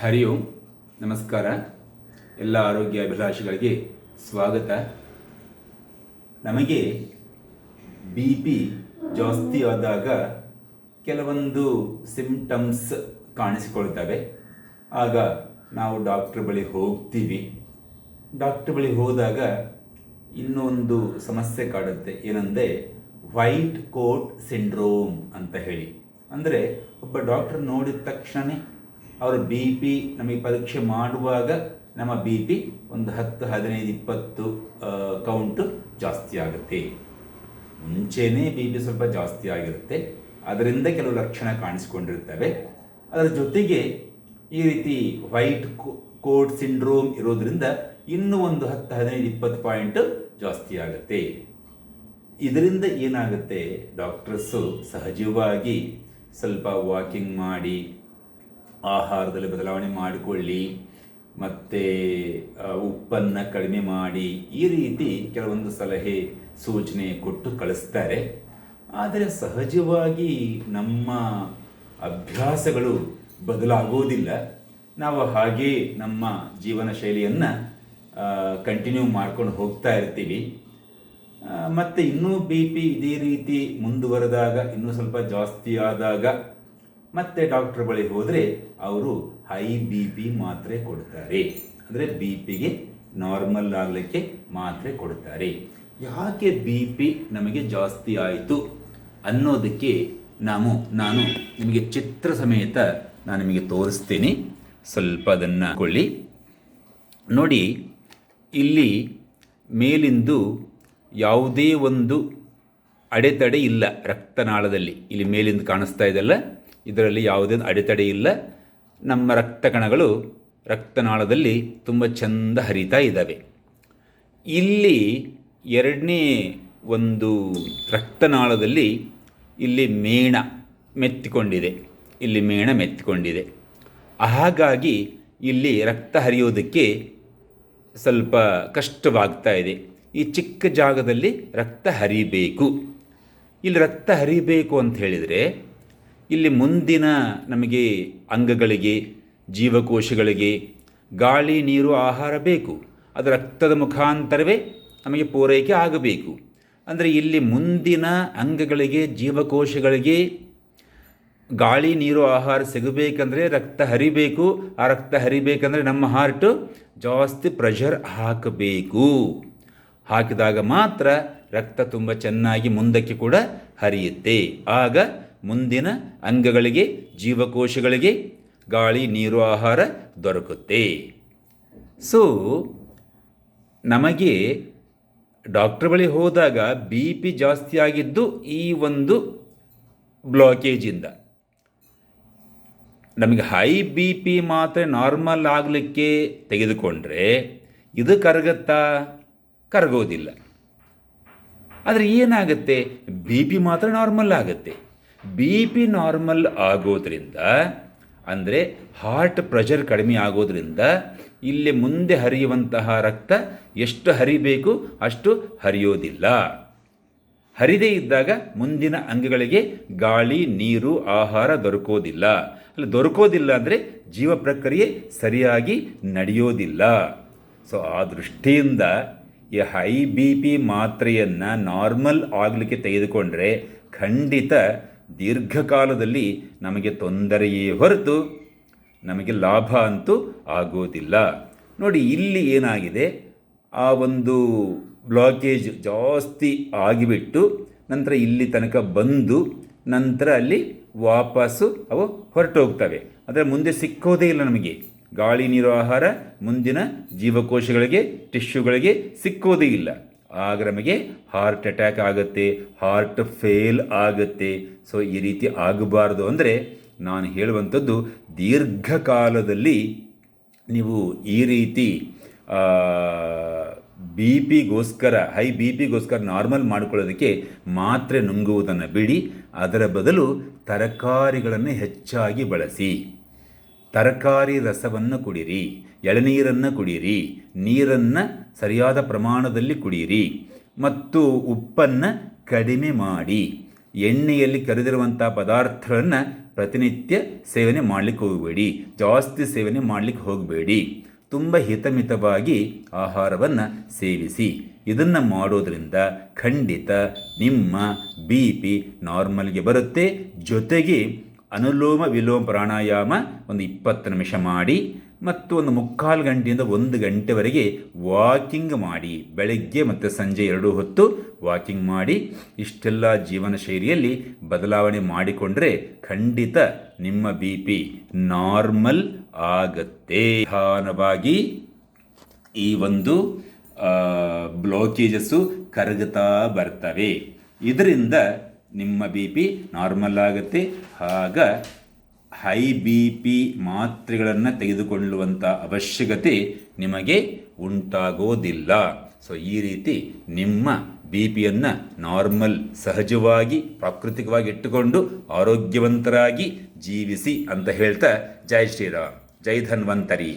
ಹರಿ ಓಂ ನಮಸ್ಕಾರ. ಎಲ್ಲ ಆರೋಗ್ಯ ಅಭಿಲಾಷಿಗಳಿಗೆ ಸ್ವಾಗತ. ನಮಗೆ ಬಿ ಪಿ ಜಾಸ್ತಿ ಆದಾಗ ಕೆಲವೊಂದು ಸಿಂಪ್ಟಮ್ಸ್ ಕಾಣಿಸಿಕೊಳ್ತವೆ. ಆಗ ನಾವು ಡಾಕ್ಟ್ರ್ ಬಳಿ ಹೋಗ್ತೀವಿ. ಡಾಕ್ಟ್ರ್ ಬಳಿ ಹೋದಾಗ ಇನ್ನೊಂದು ಸಮಸ್ಯೆ ಕಾಡುತ್ತೆ. ಏನಂದರೆ ವೈಟ್ ಕೋಟ್ ಸಿಂಡ್ರೋಮ್ ಅಂತ ಹೇಳಿ. ಅಂದರೆ ಒಬ್ಬ ಡಾಕ್ಟ್ರ್ ನೋಡಿದ ತಕ್ಷಣ ಅವರ ಬಿ ಪಿ ನಮಗೆ ಪರೀಕ್ಷೆ ಮಾಡುವಾಗ ನಮ್ಮ ಬಿ ಪಿ ಒಂದು 10, 15, 20 ಕೌಂಟು ಜಾಸ್ತಿ ಆಗುತ್ತೆ. ಮುಂಚೆನೇ ಬಿ ಪಿ ಸ್ವಲ್ಪ ಜಾಸ್ತಿ ಆಗಿರುತ್ತೆ. ಅದರಿಂದ ಕೆಲವು ಲಕ್ಷಣ ಕಾಣಿಸ್ಕೊಂಡಿರ್ತವೆ. ಅದರ ಜೊತೆಗೆ ಈ ರೀತಿ ವೈಟ್ ಕೋಟ್ ಸಿಂಡ್ರೋಮ್ ಇರೋದ್ರಿಂದ ಇನ್ನೂ ಒಂದು 10, 15, 20 ಪಾಯಿಂಟ್ ಜಾಸ್ತಿ ಆಗುತ್ತೆ. ಇದರಿಂದ ಏನಾಗುತ್ತೆ, ಡಾಕ್ಟರ್ಸು ಸಹಜವಾಗಿ ಸ್ವಲ್ಪ ವಾಕಿಂಗ್ ಮಾಡಿ, ಆಹಾರದಲ್ಲಿ ಬದಲಾವಣೆ ಮಾಡಿಕೊಳ್ಳಿ, ಮತ್ತು ಉಪ್ಪನ್ನು ಕಡಿಮೆ ಮಾಡಿ, ಈ ರೀತಿ ಕೆಲವೊಂದು ಸಲಹೆ ಸೂಚನೆ ಕೊಟ್ಟು ಕಳಿಸ್ತಾರೆ. ಆದರೆ ಸಹಜವಾಗಿ ನಮ್ಮ ಅಭ್ಯಾಸಗಳು ಬದಲಾಗೋದಿಲ್ಲ. ನಾವು ಹಾಗೇ ನಮ್ಮ ಜೀವನ ಶೈಲಿಯನ್ನು ಕಂಟಿನ್ಯೂ ಮಾಡ್ಕೊಂಡು ಹೋಗ್ತಾ ಇರ್ತೀವಿ. ಮತ್ತು ಇನ್ನೂ ಬಿ ಪಿ ಇದೇ ರೀತಿ ಮುಂದುವರೆದಾಗ, ಇನ್ನೂ ಸ್ವಲ್ಪ ಜಾಸ್ತಿ ಆದಾಗ ಮತ್ತೆ ಡಾಕ್ಟ್ರ್ ಬಳಿ ಹೋದರೆ ಅವರು ಹೈ ಬಿ ಪಿ ಮಾತ್ರೆ ಕೊಡ್ತಾರೆ. ಅಂದರೆ ಬಿ ಪಿಗೆ ನಾರ್ಮಲ್ ಆಗಲಿಕ್ಕೆ ಮಾತ್ರೆ ಕೊಡ್ತಾರೆ. ಯಾಕೆ ಬಿ ಪಿ ನಮಗೆ ಜಾಸ್ತಿ ಆಯಿತು ಅನ್ನೋದಕ್ಕೆ ನಾನು ನಿಮಗೆ ಚಿತ್ರ ಸಮೇತ ನಾನು ನಿಮಗೆ ತೋರಿಸ್ತೀನಿ. ಸ್ವಲ್ಪ ಅದನ್ನು ಕೊಳ್ಳಿ. ನೋಡಿ, ಇಲ್ಲಿ ಮೇಲಿಂದು ಯಾವುದೇ ಒಂದು ಅಡೆತಡೆ ಇಲ್ಲ ರಕ್ತನಾಳದಲ್ಲಿ. ಇಲ್ಲಿ ಮೇಲಿಂದ ಕಾಣಿಸ್ತಾ ಇದೆಯಲ್ಲ, ಇದರಲ್ಲಿ ಯಾವುದೇ ಅಡೆತಡೆ ಇಲ್ಲ. ನಮ್ಮ ರಕ್ತ ಕಣಗಳು ರಕ್ತನಾಳದಲ್ಲಿ ತುಂಬ ಚೆಂದ ಹರಿತಾ ಇದ್ದಾವೆ. ಇಲ್ಲಿ ಎರಡನೇ ಒಂದು ರಕ್ತನಾಳದಲ್ಲಿ ಇಲ್ಲಿ ಮೇಣ ಮೆತ್ತಿಕೊಂಡಿದೆ. ಹಾಗಾಗಿ ಇಲ್ಲಿ ರಕ್ತ ಹರಿಯೋದಕ್ಕೆ ಸ್ವಲ್ಪ ಕಷ್ಟವಾಗ್ತಾ ಇದೆ. ಈ ಚಿಕ್ಕ ಜಾಗದಲ್ಲಿ ರಕ್ತ ಹರಿಬೇಕು. ಇಲ್ಲಿ ರಕ್ತ ಹರಿಬೇಕು ಅಂತ ಹೇಳಿದರೆ ಇಲ್ಲಿ ಮುಂದಿನ ನಮಗೆ ಅಂಗಗಳಿಗೆ, ಜೀವಕೋಶಗಳಿಗೆ ಗಾಳಿ, ನೀರು, ಆಹಾರ ಬೇಕು. ಅದು ರಕ್ತದ ಮುಖಾಂತರವೇ ನಮಗೆ ಪೂರೈಕೆ ಆಗಬೇಕು. ಅಂದರೆ ಇಲ್ಲಿ ಮುಂದಿನ ಅಂಗಗಳಿಗೆ, ಜೀವಕೋಶಗಳಿಗೆ ಗಾಳಿ, ನೀರು, ಆಹಾರ ಸಿಗಬೇಕಂದ್ರೆ ರಕ್ತ ಹರಿಬೇಕು. ಆ ರಕ್ತ ಹರಿಬೇಕಂದ್ರೆ ನಮ್ಮ ಹಾರ್ಟು ಜಾಸ್ತಿ ಪ್ರೆಷರ್ ಹಾಕಿದಾಗ ಮಾತ್ರ ರಕ್ತ ತುಂಬ ಚೆನ್ನಾಗಿ ಮುಂದಕ್ಕೆ ಕೂಡ ಹರಿಯುತ್ತೆ. ಆಗ ಮುಂದಿನ ಅಂಗಗಳಿಗೆ, ಜೀವಕೋಶಗಳಿಗೆ ಗಾಳಿ, ನೀರು, ಆಹಾರ ದೊರಕುತ್ತೆ. ಸೊ ನಮಗೆ ಡಾಕ್ಟ್ರ್ ಬಳಿ ಹೋದಾಗ ಬಿ ಪಿ ಜಾಸ್ತಿ ಆಗಿದ್ದು ಈ ಒಂದು ಬ್ಲಾಕೇಜಿಂದ. ನಮಗೆ ಹೈ ಬಿ ಪಿ ಮಾತ್ರ ನಾರ್ಮಲ್ ಆಗಲಿಕ್ಕೆ ತೆಗೆದುಕೊಂಡ್ರೆ ಇದು ಕರಗೋದಿಲ್ಲ. ಆದರೆ ಏನಾಗುತ್ತೆ, ಬಿ ಪಿ ಮಾತ್ರ ನಾರ್ಮಲ್ ಆಗುತ್ತೆ. ಬಿ ಪಿ ನಾರ್ಮಲ್ ಆಗೋದ್ರಿಂದ, ಅಂದರೆ ಹಾರ್ಟ್ ಪ್ರೆಷರ್ ಕಡಿಮೆ ಆಗೋದ್ರಿಂದ ಇಲ್ಲಿ ಮುಂದೆ ಹರಿಯುವಂತಹ ರಕ್ತ ಎಷ್ಟು ಹರಿಬೇಕು ಅಷ್ಟು ಹರಿಯೋದಿಲ್ಲ. ಹರಿದೇ ಇದ್ದಾಗ ಮುಂದಿನ ಅಂಗಗಳಿಗೆ ಗಾಳಿ, ನೀರು, ಆಹಾರ ದೊರಕೋದಿಲ್ಲ ಅಂದರೆ ಜೀವ ಪ್ರಕ್ರಿಯೆ ಸರಿಯಾಗಿ ನಡೆಯೋದಿಲ್ಲ. ಸೊ ಆ ದೃಷ್ಟಿಯಿಂದ ಈ ಹೈ ಬಿ ಪಿ ಮಾತ್ರೆಯನ್ನು ನಾರ್ಮಲ್ ಆಗಲಿಕ್ಕೆ ತೆಗೆದುಕೊಂಡ್ರೆ ಖಂಡಿತ ದೀರ್ಘಕಾಲದಲ್ಲಿ ನಮಗೆ ತೊಂದರೆಯೇ ಹೊರತು ನಮಗೆ ಲಾಭ ಅಂತೂ ಆಗೋದಿಲ್ಲ. ನೋಡಿ, ಇಲ್ಲಿ ಏನಾಗಿದೆ, ಆ ಒಂದು ಬ್ಲಾಕೇಜ್ ಜಾಸ್ತಿ ಆಗಿಬಿಟ್ಟು ನಂತರ ಇಲ್ಲಿ ತನಕ ಬಂದು ನಂತರ ಅಲ್ಲಿ ವಾಪಸ್ಸು ಅವು ಹೊರಟೋಗ್ತವೆ. ಅದರ ಮುಂದೆ ಸಿಕ್ಕೋದೇ ಇಲ್ಲ ನಮಗೆ ಗಾಳಿ, ನೀರು, ಆಹಾರ ಮುಂದಿನ ಜೀವಕೋಶಗಳಿಗೆ, ಟಿಶ್ಯೂಗಳಿಗೆ ಸಿಕ್ಕೋದೇ ಇಲ್ಲ. ಆಗ ನಮಗೆ ಹಾರ್ಟ್ ಅಟ್ಯಾಕ್ ಆಗುತ್ತೆ, ಹಾರ್ಟ್ ಫೇಲ್ ಆಗುತ್ತೆ. ಸೊ ಈ ರೀತಿ ಆಗಬಾರ್ದು ಅಂದರೆ ನಾನು ಹೇಳುವಂಥದ್ದು, ದೀರ್ಘಕಾಲದಲ್ಲಿ ನೀವು ಈ ರೀತಿ ಬಿ ಪಿಗೋಸ್ಕರ, ಹೈ ಬಿ ಪಿಗೋಸ್ಕರ ನಾರ್ಮಲ್ ಮಾಡಿಕೊಳ್ಳೋದಕ್ಕೆ ಮಾತ್ರೆ ನುಂಗುವುದನ್ನು ಬಿಡಿ. ಅದರ ಬದಲು ತರಕಾರಿಗಳನ್ನು ಹೆಚ್ಚಾಗಿ ಬಳಸಿ, ತರಕಾರಿ ರಸವನ್ನು ಕುಡಿಯಿರಿ, ಎಳನೀರನ್ನು ಕುಡಿಯಿರಿ, ನೀರನ್ನು ಸರಿಯಾದ ಪ್ರಮಾಣದಲ್ಲಿ ಕುಡಿಯಿರಿ, ಮತ್ತು ಉಪ್ಪನ್ನು ಕಡಿಮೆ ಮಾಡಿ, ಎಣ್ಣೆಯಲ್ಲಿ ಕರಿದಿರುವಂಥ ಪದಾರ್ಥಗಳನ್ನು ಪ್ರತಿನಿತ್ಯ ಸೇವನೆ ಮಾಡಲಿಕ್ಕೆ ಹೋಗಬೇಡಿ, ಜಾಸ್ತಿ ಸೇವನೆ ಮಾಡಲಿಕ್ಕೆ ಹೋಗಬೇಡಿ. ತುಂಬ ಹಿತಮಿತವಾಗಿ ಆಹಾರವನ್ನು ಸೇವಿಸಿ. ಇದನ್ನು ಮಾಡೋದರಿಂದ ಖಂಡಿತ ನಿಮ್ಮ ಬಿ ಪಿ ನಾರ್ಮಲ್ಗೆ ಬರುತ್ತೆ. ಜೊತೆಗೆ ಅನುಲೋಮ ವಿಲೋಮ ಪ್ರಾಣಾಯಾಮ ಒಂದು 20 ನಿಮಿಷ ಮಾಡಿ ಮತ್ತು ಒಂದು 3/4 ಗಂಟೆಯಿಂದ 1 ಗಂಟೆವರೆಗೆ ವಾಕಿಂಗ್ ಮಾಡಿ. ಬೆಳಗ್ಗೆ ಮತ್ತು ಸಂಜೆ 2 ಹೊತ್ತು ವಾಕಿಂಗ್ ಮಾಡಿ. ಇಷ್ಟೆಲ್ಲ ಜೀವನ ಶೈಲಿಯಲ್ಲಿ ಬದಲಾವಣೆ ಮಾಡಿಕೊಂಡ್ರೆ ಖಂಡಿತ ನಿಮ್ಮ ಬಿ ಪಿ ನಾರ್ಮಲ್ ಆಗತ್ತೆ. ನಿಧಾನವಾಗಿ ಈ ಒಂದು ಬ್ಲಾಕೇಜಸ್ಸು ಕರಗುತ್ತಾ ಬರ್ತವೆ. ಇದರಿಂದ ನಿಮ್ಮ ಬಿ ಪಿ ನಾರ್ಮಲ್ ಆಗುತ್ತೆ. ಆಗ ಹೈ ಬಿ ಪಿ ಮಾತ್ರೆಗಳನ್ನು ತೆಗೆದುಕೊಳ್ಳುವಂಥ ಅವಶ್ಯಕತೆ ನಿಮಗೆ ಉಂಟಾಗೋದಿಲ್ಲ. ಸೊ ಈ ರೀತಿ ನಿಮ್ಮ ಬಿ ಪಿಯನ್ನು ನಾರ್ಮಲ್, ಸಹಜವಾಗಿ, ಪ್ರಾಕೃತಿಕವಾಗಿ ಇಟ್ಟುಕೊಂಡು ಆರೋಗ್ಯವಂತರಾಗಿ ಜೀವಿಸಿ ಅಂತ ಹೇಳ್ತಾ, ಜೈ ಶ್ರೀರಾಮ್, ಜೈ ಧನ್ವಂತರಿ.